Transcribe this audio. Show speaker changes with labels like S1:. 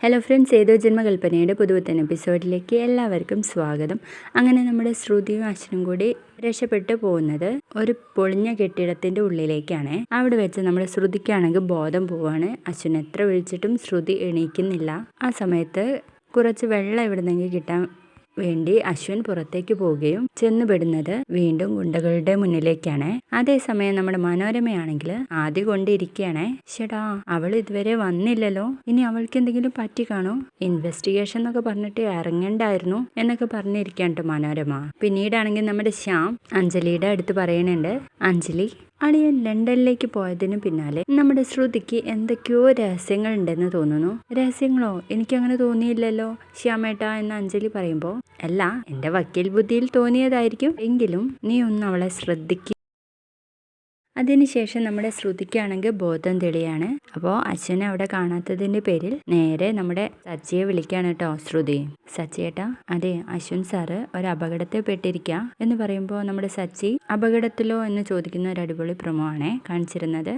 S1: Hello friends, ഏതോ ജന്മകൽപ്പനയുടെ പുതുപുത്തൻ എപ്പിസോഡിലേക്ക് എല്ലാവർക്കും സ്വാഗതം. അങ്ങനെ നമ്മുടെ ശ്രുതിയും അശ്വനും കൂടി രക്ഷപ്പെട്ടു പോകുന്നത് ഒരു പൊളിഞ്ഞ കെട്ടിടത്തിൻ്റെ ഉള്ളിലേക്കാണ്. അവിടെ വെച്ച് നമ്മുടെ ശ്രുതിക്കാണെങ്കിൽ ബോധം പോവാണ്. അശ്വൻ എത്ര വിളിച്ചിട്ടും ശ്രുതി എണീക്കുന്നില്ല. ആ സമയത്ത് കുറച്ച് വെള്ളം എവിടുന്നെങ്കിൽ കിട്ടാൻ വേണ്ടി അശ്വൻ പുറത്തേക്ക് പോവുകയും ചെന്നുപെടുന്നത് വീണ്ടും ഗുണ്ടകളുടെ മുന്നിലേക്കാണ്. അതേസമയം നമ്മുടെ മനോരമയാണെങ്കിൽ ആദ്യം കൊണ്ടിരിക്കുകയാണ്. ചേട്ടാ, അവൾ ഇതുവരെ വന്നില്ലല്ലോ, ഇനി അവൾക്ക് എന്തെങ്കിലും പറ്റി കാണോ, ഇൻവെസ്റ്റിഗേഷൻ എന്നൊക്കെ പറഞ്ഞിട്ട് ഇറങ്ങണ്ടായിരുന്നു എന്നൊക്കെ പറഞ്ഞിരിക്കാണ്ട് മനോരമ. പിന്നീടാണെങ്കിൽ നമ്മുടെ ശ്യാം അഞ്ജലിയുടെ അടുത്ത് പറയുന്നുണ്ട്, അഞ്ജലി, അളിയൻ ലണ്ടനിലേക്ക് പോയതിന് പിന്നാലെ നമ്മുടെ ശ്രുതിക്ക് എന്തൊക്കെയോ രഹസ്യങ്ങൾ ഉണ്ടെന്ന് തോന്നുന്നു. രഹസ്യങ്ങളോ? എനിക്കങ്ങനെ തോന്നിയില്ലല്ലോ ശ്യാമേട്ട എന്ന് അഞ്ജലി പറയുമ്പോൾ, അല്ല, എൻ്റെ വക്കീൽ ബുദ്ധിയിൽ തോന്നിയതായിരിക്കും, എങ്കിലും നീ ഒന്ന് അവളെ ശ്രദ്ധിക്കുക. അതിനുശേഷം നമ്മുടെ ശ്രുതിക്കാണെങ്കിൽ ബോധം തെളിയാണ്. അപ്പോൾ അച്ഛനെ അവിടെ കാണാത്തതിൻ്റെ പേരിൽ നേരെ നമ്മുടെ സച്ചിയെ വിളിക്കാണ് കേട്ടോ ശ്രുതി. സച്ചിയേട്ടാ, അതെ, അശ്വൻ സാറ് ഒരു അപകടത്തിൽ പെട്ടിരിക്കുക എന്ന് പറയുമ്പോൾ നമ്മുടെ സച്ചി അപകടത്തിലോ എന്ന് ചോദിക്കുന്ന ഒരു അടിപൊളി പ്രൊമോ ആണ് കാണിച്ചിരുന്നത്.